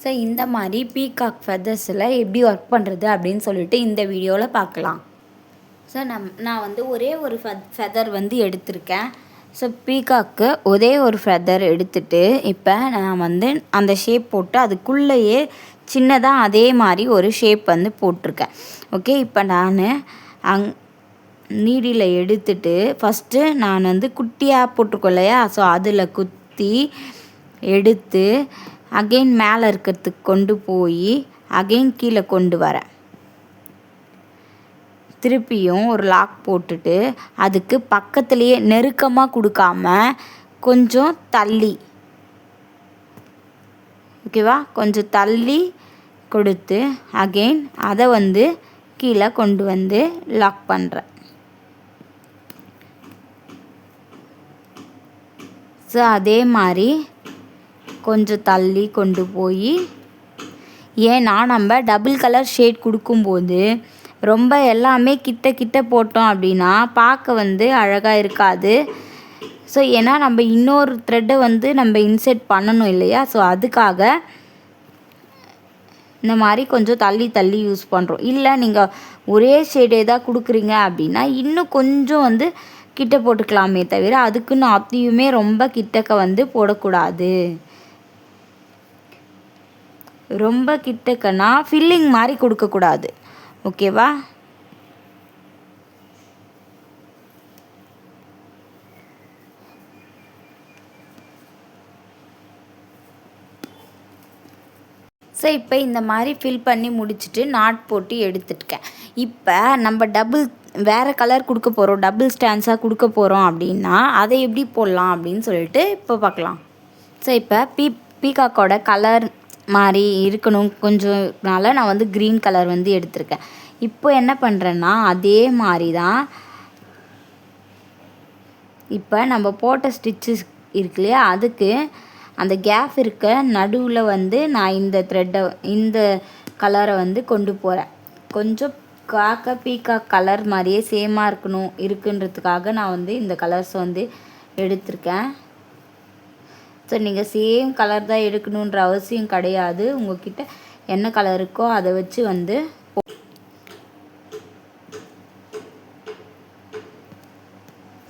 So இந்த மாதிரி peacock ஃபெதர்ஸில் எப்படி ஒர்க் பண்ணுறது அப்படின்னு சொல்லிட்டு இந்த வீடியோவில் பார்க்கலாம். ஸோ நான் வந்து ஒரே ஒரு ஃபெதர் வந்து எடுத்திருக்கேன். ஸோ பீகாக்கு ஒரே ஒரு ஃபெதர் எடுத்துகிட்டு இப்போ நான் வந்து அந்த ஷேப் போட்டு அதுக்குள்ளேயே சின்னதாக அதே மாதிரி ஒரு ஷேப் வந்து போட்டிருக்கேன். ஓகே, இப்போ நான் நீடியில் எடுத்துட்டு ஃபஸ்ட்டு நான் வந்து குட்டியாக போட்டிருக்கோம் இல்லையா, ஸோ அதில் குத்தி எடுத்து அகெயின் மேலே இருக்கிறதுக்கு கொண்டு போய் அகெயின் கீழே கொண்டு வரேன். திருப்பியும் ஒரு லாக் போட்டுட்டு அதுக்கு பக்கத்துலேயே நெருக்கமாக கொடுக்காம கொஞ்சம் தள்ளி, ஓகேவா, கொஞ்சம் தள்ளி கொடுத்து அகெயின் அதை வந்து கீழே கொண்டு வந்து லாக் பண்ணுறேன். ஸோ அதே மாதிரி கொஞ்சம் தள்ளி கொண்டு போய், ஏன்னா நம்ம டபுள் கலர் ஷேட் கொடுக்கும்போது ரொம்ப எல்லாமே கிட்ட கிட்ட போட்டோம் அப்படின்னா பார்க்க வந்து அழகாக இருக்காது. ஸோ ஏன்னா நம்ம இன்னொரு த்ரெட்டை வந்து நம்ம இன்செர்ட் பண்ணணும் இல்லையா, ஸோ அதுக்காக இந்த மாதிரி கொஞ்சம் தள்ளி தள்ளி யூஸ் பண்ணுறோம். இல்லை நீங்கள் ஒரே ஷேடே தான் கொடுக்குறீங்க அப்படின்னா இன்னும் கொஞ்சம் வந்து கிட்ட போட்டுக்கலாமே தவிர அதுக்குன்னு அத்தையுமே ரொம்ப கிட்டக்க வந்து போடக்கூடாது. ரொம்ப கிட்டக்கன்னா ஃபில்லிங் மாதிரி கொடுக்கக்கூடாது, ஓகேவா. ஸோ இப்போ இந்த மாதிரி ஃபில் பண்ணி முடிச்சுட்டு நாட் போட்டு எடுத்துட்டுக்கேன். இப்போ நம்ம வேறு கலர் கொடுக்க போகிறோம், டபுள் ஸ்டாண்ட்ஸாக கொடுக்க போகிறோம் அப்படின்னா அதை எப்படி போடலாம் அப்படின்னு சொல்லிட்டு இப்போ பார்க்கலாம். ஸோ இப்போ பீகாக்கோட கலர் மாதிரி இருக்கணும் கொஞ்சம்னால நான் வந்து க்ரீன் கலர் வந்து எடுத்திருக்கேன். இப்போ என்ன பண்ணுறேன்னா அதே மாதிரி தான் இப்போ நம்ம போட்ட ஸ்டிச்சஸ் இருக்கு இல்லையா, அதுக்கு அந்த கேப் இருக்க நடுவில் வந்து நான் இந்த கலரை வந்து கொண்டு போகிறேன். கொஞ்சம் பீகாக் கலர் மாதிரியே சேமாக இருக்குன்றதுக்காக நான் வந்து இந்த கலர்ஸ் வந்து எடுத்திருக்கேன். ஸோ நீங்கள் சேம் கலர் தான் எடுக்கணுன்ற அவசியம் கிடையாது. உங்கள்கிட்ட என்ன கலர் இருக்கோ அதை வச்சு வந்து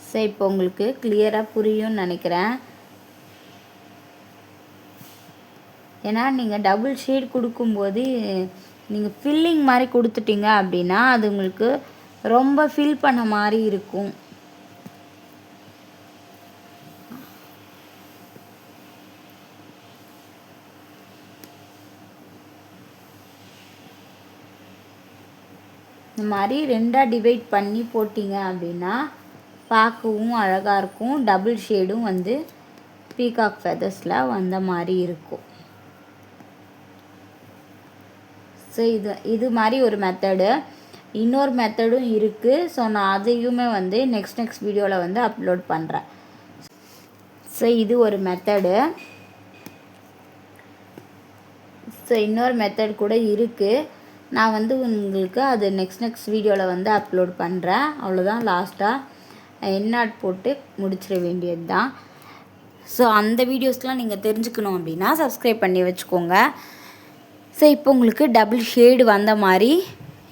ஸோ இப்போ உங்களுக்கு கிளியராக புரியும்னு நினைக்கிறேன். ஏன்னா நீங்கள் டபுள் ஷேட் கொடுக்கும்போது நீங்கள் ஃபில்லிங் மாதிரி கொடுத்துட்டீங்க அப்படின்னா அது உங்களுக்கு ரொம்ப ஃபில் பண்ண மாதிரி இருக்கும். இந்த மாதிரி ரெண்டாக டிவைட் பண்ணி போட்டிங்க அப்படின்னா பார்க்கவும் அழகாக இருக்கும். டபுள் ஷேடும் வந்து பீகாக் ஃபெதர்ஸில் வந்த மாதிரி இருக்கும். ஸோ இது மாதிரி ஒரு மெத்தடு, இன்னொரு மெத்தடும் இருக்குது. ஸோ நான் அதையுமே வந்து நெக்ஸ்ட் வீடியோவில் வந்து அப்லோட் பண்ணுறேன். ஸோ இது ஒரு மெத்தடு. ஸோ இன்னொரு மெத்தட் கூட இருக்குது. நான் வந்து உங்களுக்கு அது நெக்ஸ்ட் வீடியோவில் வந்து அப்லோட் பண்ணுறேன். அவ்வளோதான், லாஸ்ட்டாக எண்ணாட் போட்டு முடிச்சிட வேண்டியது தான். ஸோ அந்த வீடியோஸ்லாம் நீங்கள் தெரிஞ்சுக்கணும் அப்படின்னா சப்ஸ்கிரைப் பண்ணி வச்சுக்கோங்க. ஸோ இப்போ உங்களுக்கு டபுள் ஷேடு வந்த மாதிரி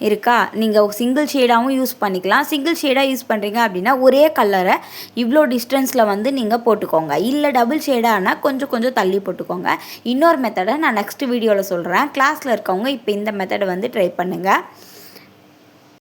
இருக்கா. நீங்கள் சிங்கிள் ஷேடாகவும் யூஸ் பண்ணிக்கலாம். சிங்கிள் ஷேடாக யூஸ் பண்ணுறீங்க அப்படின்னா ஒரே கலரை இவ்வளோ டிஸ்டன்ஸில் வந்து நீங்கள் போட்டுக்கோங்க. இல்லை டபுள் ஷேடானா கொஞ்சம் தள்ளி போட்டுக்கோங்க. இன்னொரு மெத்தடை நான் நெக்ஸ்ட் வீடியோவில் சொல்கிறேன். கிளாஸில் இருக்கவங்க இப்போ இந்த மெத்தடை வந்து ட்ரை பண்ணுங்கள்.